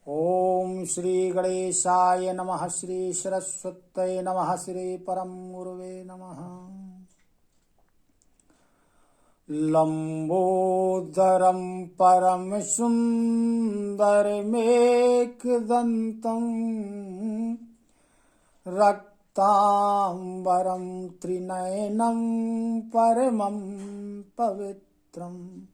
ओम श्री गणेशाय नमः। श्री सरस्वत्यै नमः। श्री परम गुरुवे नमः। लंबोदरं परम सुंदरमेकदंतं रक्तांबरं त्रिनयनं परमं पवित्रम्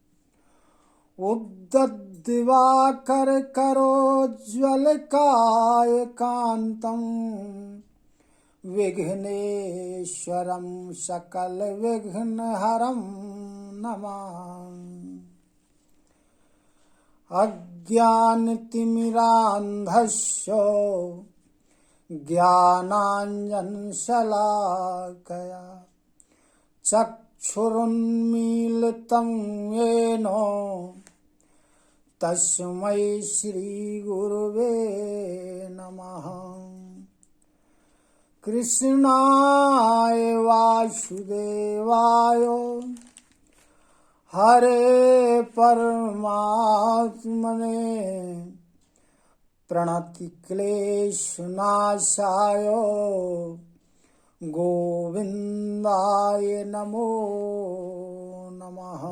उद्दद्दिवाकर करोज्ज्वलकायकान्तं विघ्नेश्वरं सकलविघ्नहरं नमामि। अज्ञानतिमिरान्धस्य ज्ञानाञ्जनशलाकया चक्षुरुन्मीलितं येन तस्मै श्रीगुरुवे नमः। कृष्णाय वासुदेवाय हरे परमात्मने प्रणतिक्लेशनाशाय गोविन्दाय नमो नमः।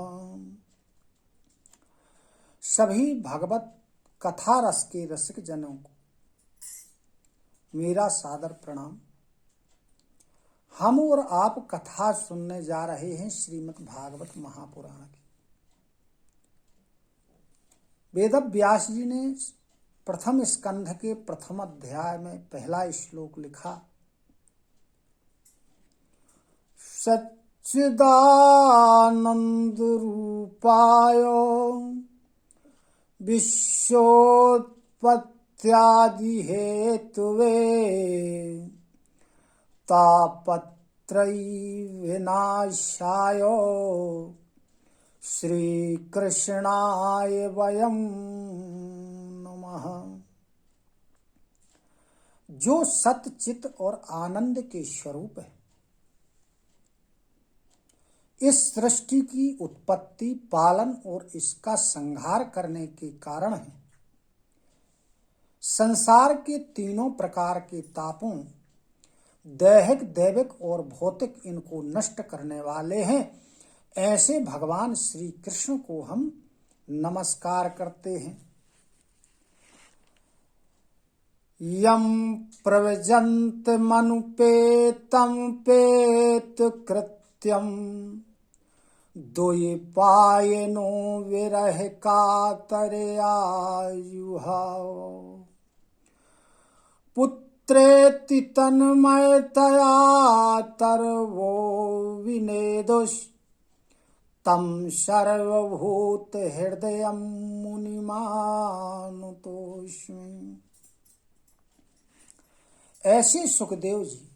सभी भगवत कथा रस के रसिक जनों को मेरा सादर प्रणाम। हम और आप कथा सुनने जा रहे हैं श्रीमद् भागवत महापुराण की। वेद व्यास जी ने प्रथम स्कंध के प्रथम अध्याय में पहला श्लोक लिखा। सच्चिदानंद रूपाय विश्वोत्पत्त्यादि हेतुवे तापत्रयी विनाशाय श्री कृष्णाय वयं नमः। जो सत चित और आनंद के स्वरूप है, इस सृष्टि की उत्पत्ति, पालन और इसका संहार करने के कारण है। संसार के तीनों प्रकार के तापों, दैहिक, दैविक और भौतिक, इनको नष्ट करने वाले हैं। ऐसे भगवान श्री कृष्ण को हम नमस्कार करते हैं। यम प्रव्रजन्त मनुपेतम पेत कृत्यम द्वैपायनो विरह कातरयायुहा पुत्रेति तन्मयतया तर्वो विनेदुष तम सर्वभूत हृदयं मुनिमानुतोष्मि। ऐसे सुखदेव जी,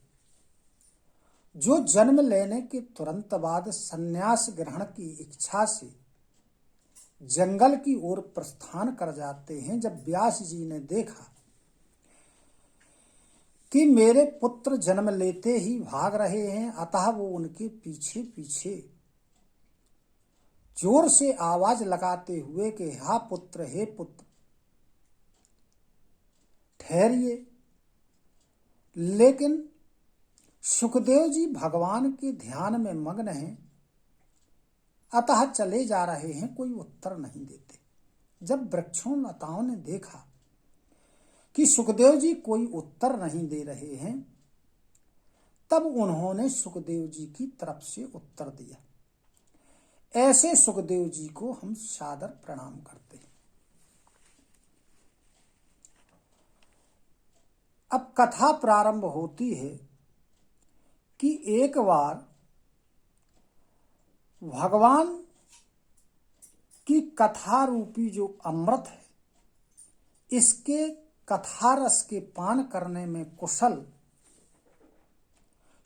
जो जन्म लेने के तुरंत बाद संन्यास ग्रहण की इच्छा से जंगल की ओर प्रस्थान कर जाते हैं, जब व्यास जी ने देखा कि मेरे पुत्र जन्म लेते ही भाग रहे हैं, अतः वो उनके पीछे पीछे जोर से आवाज लगाते हुए कि हा पुत्र, हे पुत्र, ठहरिए। लेकिन सुखदेव जी भगवान के ध्यान में मग्न हैं, अतः चले जा रहे हैं, कोई उत्तर नहीं देते। जब वृक्षों लताओं ने देखा कि सुखदेव जी कोई उत्तर नहीं दे रहे हैं, तब उन्होंने सुखदेव जी की तरफ से उत्तर दिया। ऐसे सुखदेव जी को हम सादर प्रणाम करते हैं। अब कथा प्रारंभ होती है कि एक बार भगवान की कथा रूपी जो अमृत है, इसके कथा रस के पान करने में कुशल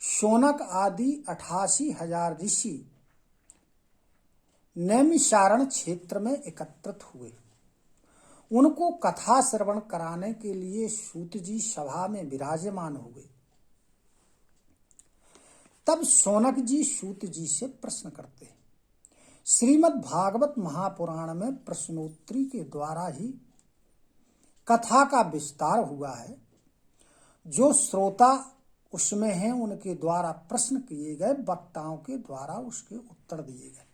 शौनक आदि 88,000 ऋषि नैमिषारण्य क्षेत्र में एकत्रित हुए। उनको कथा श्रवण कराने के लिए सूत जी सभा में विराजमान हुए। तब शौनक जी सूत जी से प्रश्न करते हैं। श्रीमद् भागवत महापुराण में प्रश्नोत्तरी के द्वारा ही कथा का विस्तार हुआ है। जो श्रोता उसमें हैं उनके द्वारा प्रश्न किए गए, वक्ताओं के द्वारा उसके उत्तर दिए गए।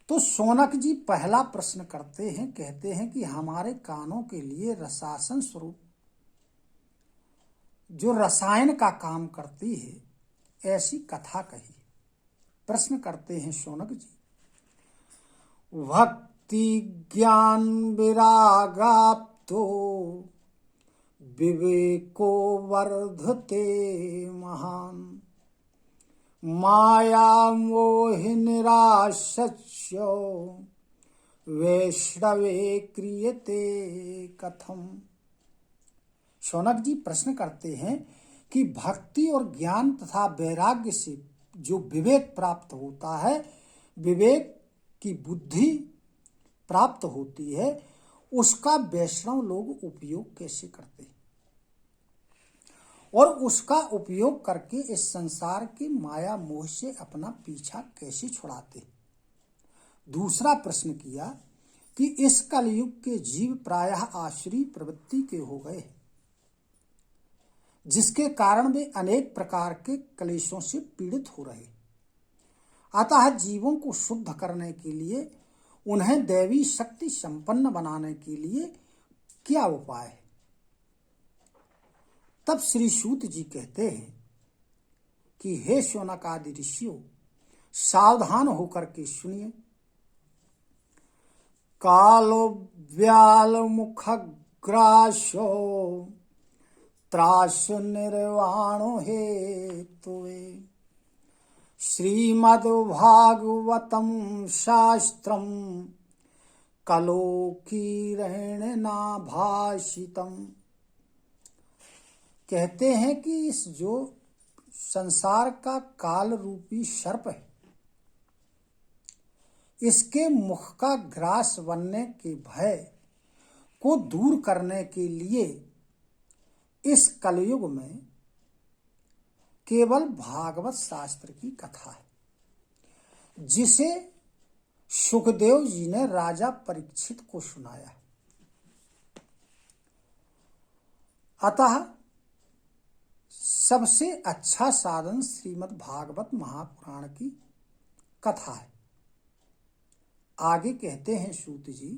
तो शौनक जी पहला प्रश्न करते हैं, कहते हैं कि हमारे कानों के लिए रसासन स्वरूप जो रसायन का काम करती है ऐसी कथा कही। प्रश्न करते हैं शौनक जी, भक्ति ज्ञान विरागाप्तो विवेको वर्धते महान, माया मोहि निराशस्य वैष्णवे क्रियते कथम। शौनक जी प्रश्न करते हैं कि भक्ति और ज्ञान तथा वैराग्य से जो विवेक प्राप्त होता है, विवेक की बुद्धि प्राप्त होती है, उसका वैष्णव लोग उपयोग कैसे करते हैं और उसका उपयोग करके इस संसार की माया मोह से अपना पीछा कैसे छुड़ाते। दूसरा प्रश्न किया कि इस कलयुग के जीव प्रायः आसुरी प्रवृत्ति के हो गए, जिसके कारण वे अनेक प्रकार के क्लेशों से पीड़ित हो रहे। अतः जीवों को शुद्ध करने के लिए, उन्हें दैवी शक्ति संपन्न बनाने के लिए क्या उपाय है। तब श्री सूत जी कहते हैं कि हे शौनक आदि ऋषियों, सावधान होकर के सुनिए। कालो व्याल मुख ग्रासो त्रासु निर्वाणो हेतुवे, श्रीमद्भागवतम शास्त्रम कलोकीरेण नाभाषितम। कहते हैं कि इस जो संसार का काल रूपी सर्प है, इसके मुख का ग्रास बनने के भय को दूर करने के लिए इस कलयुग में केवल भागवत शास्त्र की कथा है, जिसे सुखदेव जी ने राजा परीक्षित को सुनाया। अतः सबसे अच्छा साधन श्रीमद् भागवत महापुराण की कथा है। आगे कहते हैं सूत जी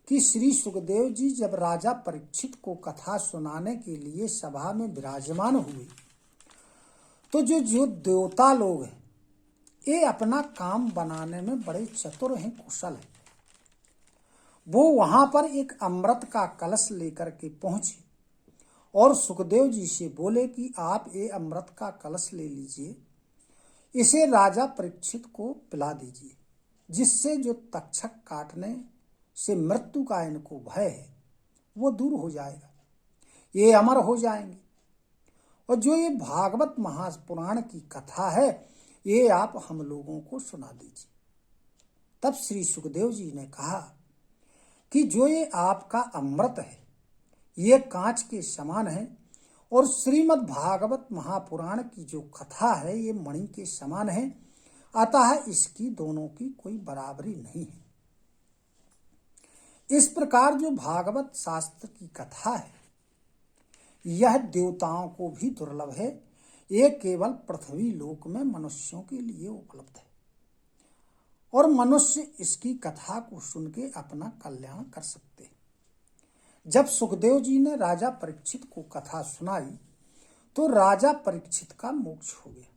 कि श्री सुखदेव जी जब राजा परीक्षित को कथा सुनाने के लिए सभा में विराजमान हुए, तो जो देवता लोग हैं, ये अपना काम बनाने में बड़े चतुर हैं, कुशल हैं। वो वहां पर एक अमृत का कलश लेकर के पहुंचे और सुखदेव जी से बोले कि आप ये अमृत का कलश ले लीजिए, इसे राजा परीक्षित को पिला दीजिए, जिससे जो तक्षक काटने से मृत्यु का इनको भय है वो दूर हो जाएगा, ये अमर हो जाएंगे। और जो ये भागवत महापुराण की कथा है, ये आप हम लोगों को सुना दीजिए। तब श्री सुखदेव जी ने कहा कि जो ये आपका अमृत है, ये कांच के समान है, और श्रीमद् भागवत महापुराण की जो कथा है ये मणि के समान है, अतः इसकी दोनों की कोई बराबरी नहीं है। इस प्रकार जो भागवत शास्त्र की कथा है, यह देवताओं को भी दुर्लभ है, ये केवल पृथ्वी लोक में मनुष्यों के लिए उपलब्ध है, और मनुष्य इसकी कथा को सुन के अपना कल्याण कर सकते हैं। जब सुखदेव जी ने राजा परीक्षित को कथा सुनाई, तो राजा परीक्षित का मोक्ष हो गया।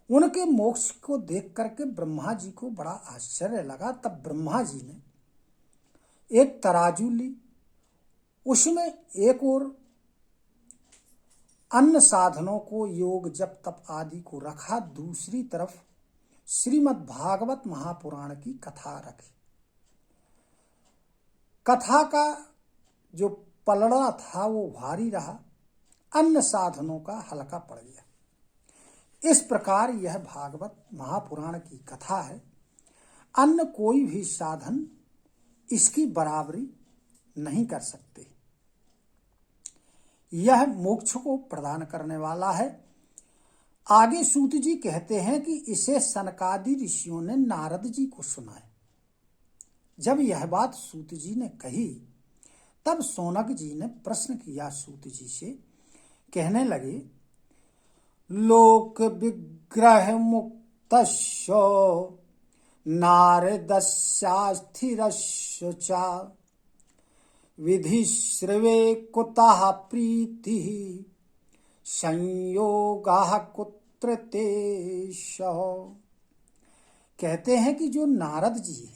उनके मोक्ष को देख करके ब्रह्मा जी को बड़ा आश्चर्य लगा। तब ब्रह्मा जी ने एक तराजू ली, उसमें एक ओर अन्य साधनों को, योग जप तप आदि को रखा, दूसरी तरफ श्रीमद् भागवत महापुराण की कथा रखी। कथा का जो पलड़ा था वो भारी रहा, अन्य साधनों का हल्का पड़ गया। इस प्रकार यह भागवत महापुराण की कथा है। अन्य कोई भी साधन इसकी बराबरी नहीं कर सकते। यह मोक्ष को प्रदान करने वाला है। आगे सूत जी कहते हैं कि इसे सनकादि ऋषियों ने नारद जी को सुनाया। जब यह बात सूत जी ने कही तब शौनक जी ने प्रश्न किया सूत जी से। कहने लगे, लोक विग्रह मुक्तस्य नारदस्यास्थिरस्य च विधिश्रवे कुतः प्रीतिः संयोगः कुत्र तेषः। कहते हैं कि जो नारद जी हैं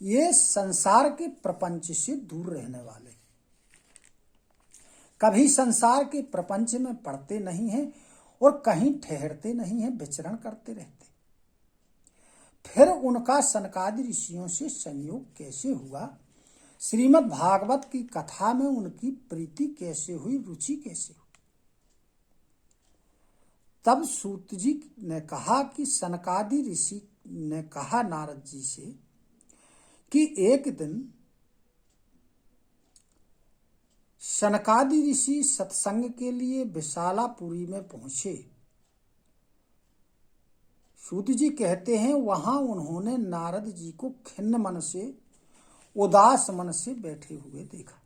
ये संसार के प्रपंच से दूर रहने वाले, कभी संसार के प्रपंच में पड़ते नहीं हैं और कहीं ठहरते नहीं हैं, विचरण करते रहते। फिर उनका सनकादि ऋषियों से संयोग कैसे हुआ, श्रीमद् भागवत की कथा में उनकी प्रीति कैसे हुई, रुचि कैसे हुई। तब सूत जी ने कहा कि सनकादि ऋषि ने कहा नारद जी से कि एक दिन सनकादि ऋषि सत्संग के लिए विशालापुरी में पहुंचे। सूत जी कहते हैं वहां उन्होंने नारद जी को खिन्न मन से, उदास मन से बैठे हुए देखा।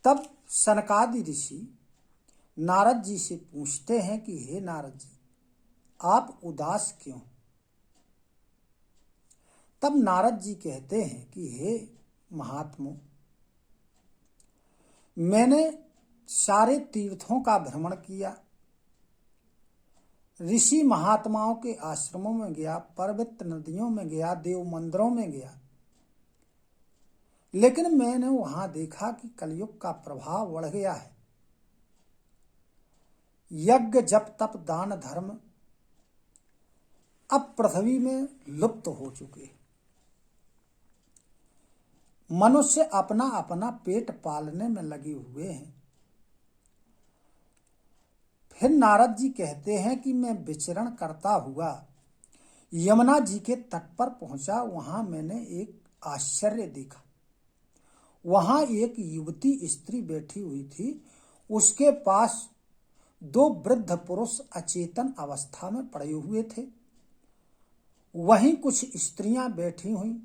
तब सनकादि ऋषि नारद जी से पूछते हैं कि हे नारद जी, आप उदास क्यों? तब नारद जी कहते हैं कि हे महात्मों, मैंने सारे तीर्थों का भ्रमण किया, ऋषि महात्माओं के आश्रमों में गया, पर्वत नदियों में गया, देव मंदिरों में गया, लेकिन मैंने वहां देखा कि कलयुग का प्रभाव बढ़ गया है। यज्ञ जप तप दान धर्म अब पृथ्वी में लुप्त हो चुके हैं। मनुष्य अपना अपना पेट पालने में लगे हुए हैं। फिर नारद जी कहते हैं कि मैं विचरण करता हुआ यमुना जी के तट पर पहुंचा। वहां मैंने एक आश्चर्य देखा। वहां एक युवती स्त्री बैठी हुई थी, उसके पास दो वृद्ध पुरुष अचेतन अवस्था में पड़े हुए थे। वहीं कुछ स्त्रियां बैठी हुई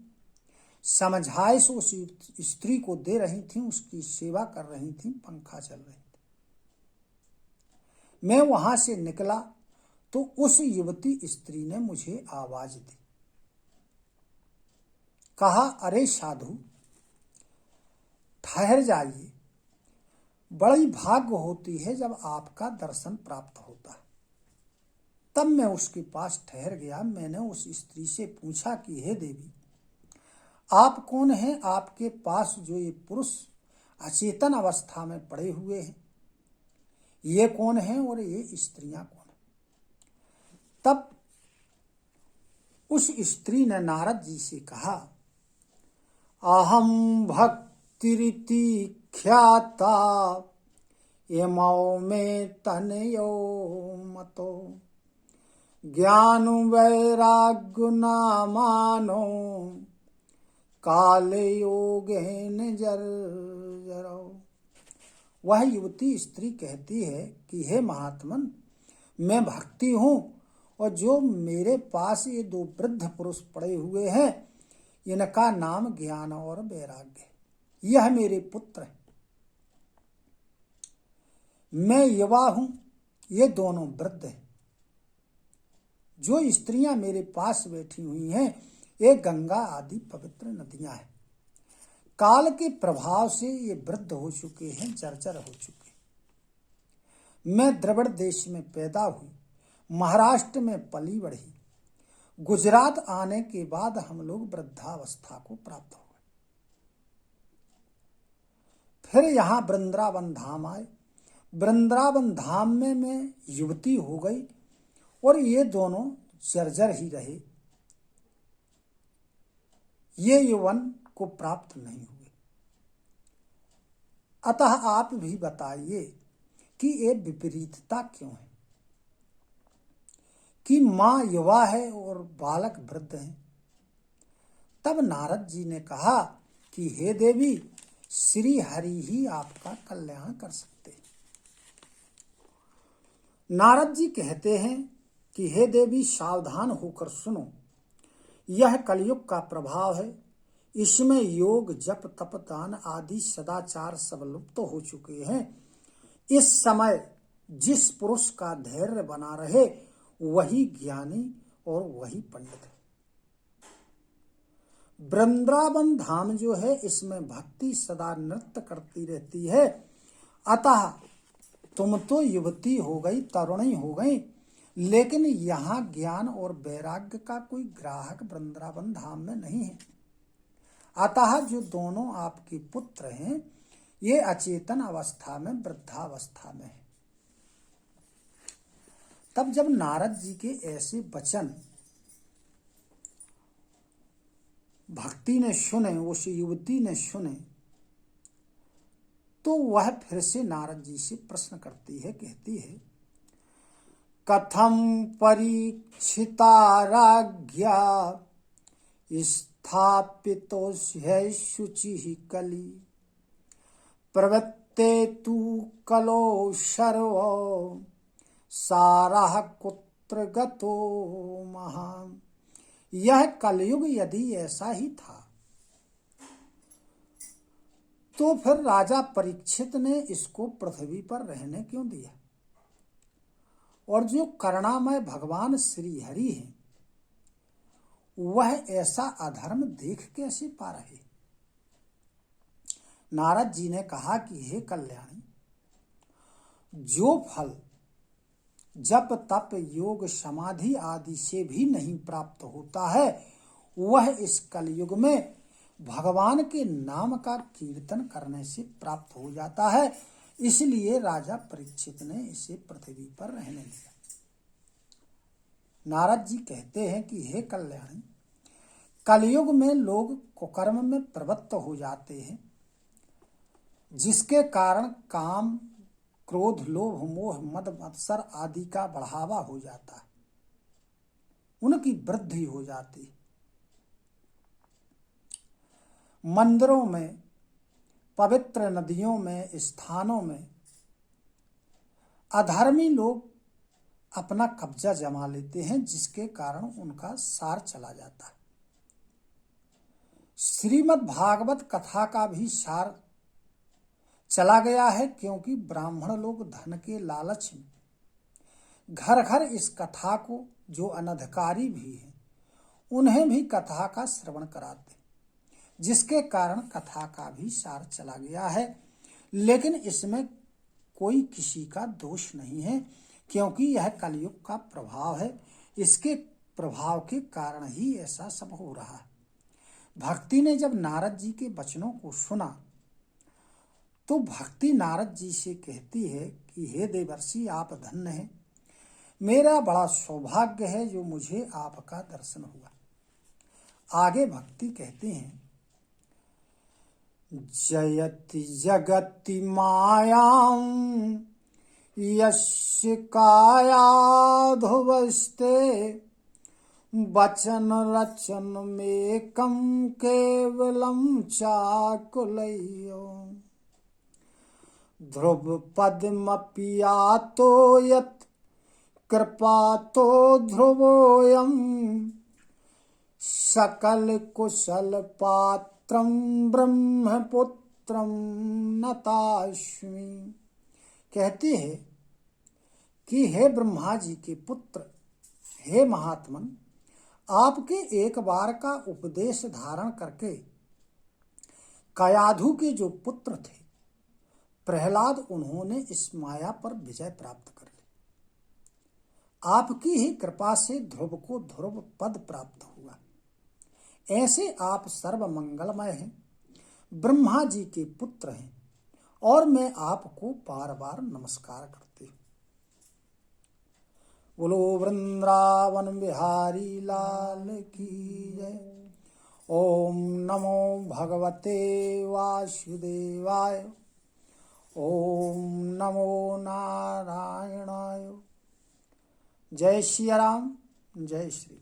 समझाइश उस स्त्री को दे रही थी, उसकी सेवा कर रही थी, पंखा चल रही थी। मैं वहां से निकला तो उस युवती स्त्री ने मुझे आवाज दी, कहा, अरे साधु ठहर जाइए, बड़ी भाग्य होती है जब आपका दर्शन प्राप्त होता है। तब मैं उसके पास ठहर गया। मैंने उस स्त्री से पूछा कि हे देवी, आप कौन हैं? आपके पास जो ये पुरुष अचेतन अवस्था में पड़े हुए हैं, ये कौन हैं और ये स्त्रियां कौन हैं? तब उस स्त्री ने नारद जी से कहा, अहम भक्तिरिति ख्याता यमौ में तनयो मतो ज्ञान वैराग्य नामानो काले योगेन जरो। वह युवती स्त्री कहती है कि हे महात्मन, मैं भक्ति हूं और जो मेरे पास ये दो वृद्ध पुरुष पड़े हुए हैं इनका नाम ज्ञान और वैराग्य है। यह मेरे पुत्र है। मैं युवा हूं, ये दोनों वृद्ध हैं। जो स्त्रियां मेरे पास बैठी हुई हैं ये गंगा आदि पवित्र नदियां हैं। काल के प्रभाव से ये वृद्ध हो चुके हैं, जर्जर हो चुके। मैं द्रविड़ देश में पैदा हुई, महाराष्ट्र में पली बढ़ी। गुजरात आने के बाद हम लोग वृद्धावस्था को प्राप्त हो गए। फिर यहाँ वृंदावन धाम आए। वृंदावन धाम में मैं युवती हो गई और ये दोनों जर्जर ही रहे, ये यौवन को प्राप्त नहीं हुए। अतः आप भी बताइए कि ये विपरीतता क्यों है कि मां युवा है और बालक वृद्ध है। तब नारद जी ने कहा कि हे देवी, श्री हरि ही आपका कल्याण कर सकते हैं। नारद जी कहते हैं कि हे देवी, सावधान होकर सुनो। यह कलयुग का प्रभाव है। इसमें योग, जप, तप, दान आदि सदाचार सब लुप्त हो चुके हैं। इस समय जिस पुरुष का धैर्य बना रहे वही ज्ञानी और वही पंडित है। वृंदावन धाम जो है इसमें भक्ति सदा नृत्य करती रहती है। अतः तुम तो युवती हो गई, तरुणी हो गई, लेकिन यहाँ ज्ञान और वैराग्य का कोई ग्राहक वृंदावन धाम में नहीं है। अतः जो दोनों आपके पुत्र हैं ये अचेतन अवस्था में, वृद्धावस्था में है। तब जब नारद जी के ऐसे वचन भक्ति ने सुने, उस युवती ने सुने, तो वह फिर से नारद जी से प्रश्न करती है, कहती है, कथम परीक्षिता राज्ञा स्थापितो शुचि कली प्रवृत्ते तु कलो सर्व सारः कुत्र गतो महान। यह कलयुग यदि ऐसा ही था तो फिर राजा परीक्षित ने इसको पृथ्वी पर रहने क्यों दिया? और जो करुणामय भगवान श्री हरि हैं वह ऐसा अधर्म देख कैसे पा रहे? नारद जी ने कहा कि हे कल्याणी, जो फल जप, तप, योग, समाधि आदि से भी नहीं प्राप्त होता है वह इस कलयुग में भगवान के नाम का कीर्तन करने से प्राप्त हो जाता है। इसलिए राजा परीक्षित ने इसे पृथ्वी पर रहने दिया। नारद जी कहते हैं कि हे कल्याणी, कलयुग में लोग कुकर्म में प्रवृत्त हो जाते हैं, जिसके कारण काम, क्रोध, लोभ, मोह, मद, मत्सर आदि का बढ़ावा हो जाता है, उनकी वृद्धि हो जाती है। मंदिरों में, पवित्र नदियों में, स्थानों में अधर्मी लोग अपना कब्जा जमा लेते हैं, जिसके कारण उनका सार चला जाता है। श्रीमद् भागवत कथा का भी सार चला गया है, क्योंकि ब्राह्मण लोग धन के लालच में घर घर इस कथा को, जो अनधिकारी भी हैं उन्हें भी कथा का श्रवण कराते, जिसके कारण कथा का भी सार चला गया है। लेकिन इसमें कोई किसी का दोष नहीं है, क्योंकि यह कलयुग का प्रभाव है। इसके प्रभाव के कारण ही ऐसा सब हो रहा है। भक्ति ने जब नारद जी के वचनों को सुना तो भक्ति नारद जी से कहती है कि हे देवर्षि, आप धन्य हैं, मेरा बड़ा सौभाग्य है जो मुझे आपका दर्शन हुआ। आगे भक्ति कहती हैं, जयति जगति मायां यस्य कायाधुवस्ते वचन रचन मेकं केवलं चाकुलयो ध्रुव पद्मपियातो यत् कृपातो ध्रुवोऽयं सकल कुशल पात्रं ब्रह्मपुत्रं नतास्मि। कहती है कि हे ब्रह्मा जी के पुत्र, हे महात्मन, आपके एक बार का उपदेश धारण करके कयाधु के जो पुत्र थे प्रहलाद, उन्होंने इस माया पर विजय प्राप्त कर ली। आपकी ही कृपा से ध्रुव को ध्रुव पद प्राप्त हुआ। ऐसे आप सर्व मंगलमय हैं, ब्रह्मा जी के पुत्र हैं, और मैं आपको बार बार नमस्कार करती हूँ। बोलो वृंदावन बिहारी लाल की जय। ओम नमो भगवते वासुदेवाय। ओम नमो नारायणाय। जय श्री राम, जय श्री।